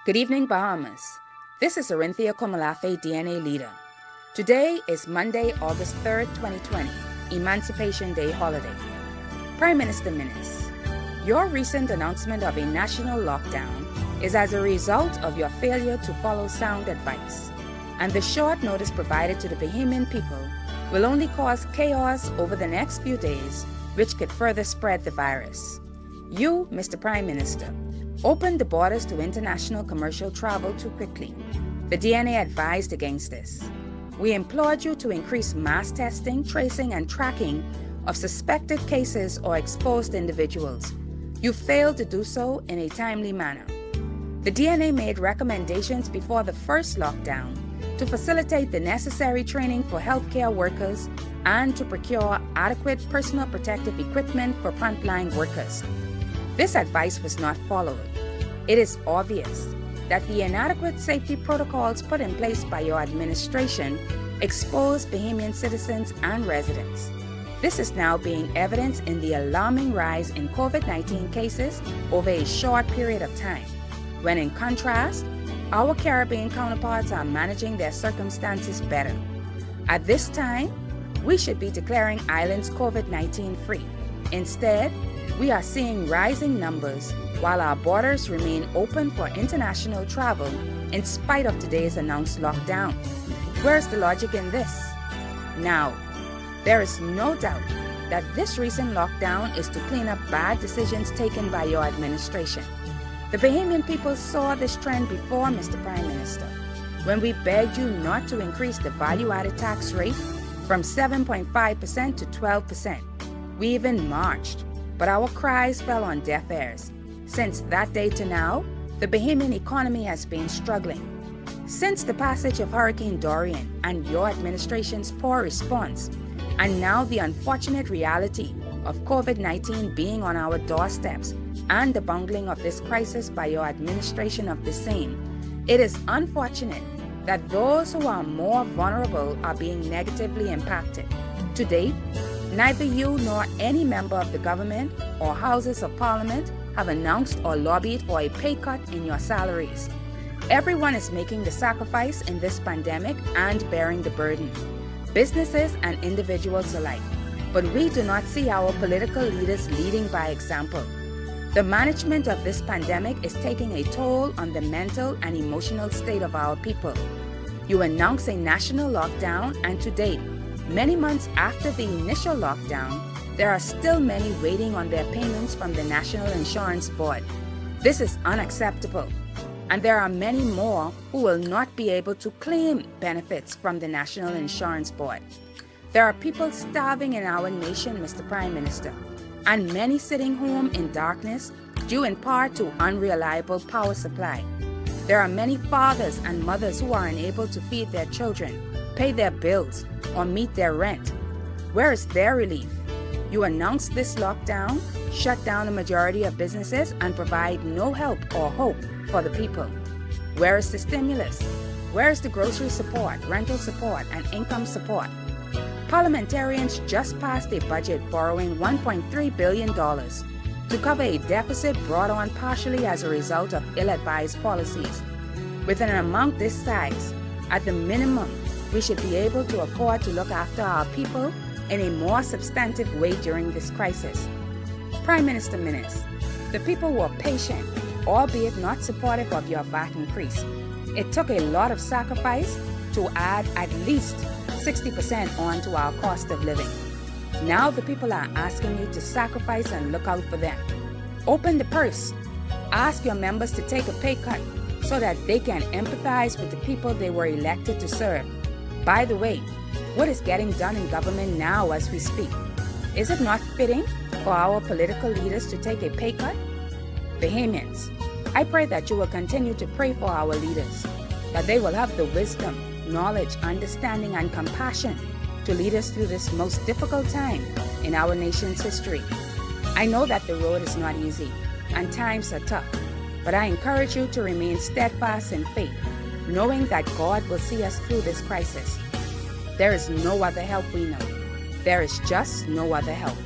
Good evening, Bahamas. This is Orinthia Komolafe, DNA leader. Today is Monday, August 3rd, 2020, Emancipation Day holiday. Prime Minister Minis, your recent announcement of a national lockdown is as a result of your failure to follow sound advice, and the short notice provided to the Bahamian people will only cause chaos over the next few days, which could further spread the virus. You, Mr. Prime Minister, opened the borders to international commercial travel too quickly. The DNA advised against this. We implored you to increase mass testing, tracing, and tracking of suspected cases or exposed individuals. You failed to do so in a timely manner. The DNA made recommendations before the first lockdown to facilitate the necessary training for healthcare workers and to procure adequate personal protective equipment for frontline workers. This advice was not followed. It is obvious that the inadequate safety protocols put in place by your administration exposed Bahamian citizens and residents. This is now being evidenced in the alarming rise in COVID-19 cases over a short period of time, when in contrast, our Caribbean counterparts are managing their circumstances better. At this time, we should be declaring islands COVID-19 free. Instead, we are seeing rising numbers while our borders remain open for international travel in spite of today's announced lockdown. Where's the logic in this? Now, there is no doubt that this recent lockdown is to clean up bad decisions taken by your administration. The Bahamian people saw this trend before, Mr. Prime Minister, when we begged you not to increase the value-added tax rate from 7.5% to 12%. We even marched, but our cries fell on deaf ears. Since that day to now, the Bahamian economy has been struggling. Since the passage of Hurricane Dorian and your administration's poor response, and now the unfortunate reality of COVID-19 being on our doorsteps and the bungling of this crisis by your administration of the same, it is unfortunate that those who are more vulnerable are being negatively impacted. To date, neither you nor any member of the government or Houses of Parliament have announced or lobbied for a pay cut in your salaries. Everyone is making the sacrifice in this pandemic and bearing the burden, businesses and individuals alike. But we do not see our political leaders leading by example. The management of this pandemic is taking a toll on the mental and emotional state of our people. You announced a national lockdown, and to date, many months after the initial lockdown, there are still many waiting on their payments from the National Insurance Board. This is unacceptable, and there are many more who will not be able to claim benefits from the National Insurance Board. There are people starving in our nation, Mr. Prime Minister, and many sitting home in darkness due in part to unreliable power supply. There are many fathers and mothers who are unable to feed their children, pay their bills, or meet their rent. Where is their relief? You announced this lockdown, shut down a majority of businesses, and provide no help or hope for the people. Where is the stimulus? Where is the grocery support, rental support, and income support? Parliamentarians just passed a budget borrowing $1.3 billion to cover a deficit brought on partially as a result of ill-advised policies. With an amount this size, at the minimum, we should be able to afford to look after our people in a more substantive way during this crisis. Prime Minister Minis, the people were patient, albeit not supportive of your VAT increase. It took a lot of sacrifice to add at least 60% on to our cost of living. Now the people are asking you to sacrifice and look out for them. Open the purse. Ask your members to take a pay cut so that they can empathize with the people they were elected to serve. By the way, what is getting done in government now as we speak? Is it not fitting for our political leaders to take a pay cut? Bahamians, I pray that you will continue to pray for our leaders, that they will have the wisdom, knowledge, understanding, and compassion to lead us through this most difficult time in our nation's history. I know that the road is not easy and times are tough, but I encourage you to remain steadfast in faith, knowing that God will see us through this crisis. There is no other help we know. There is just no other help.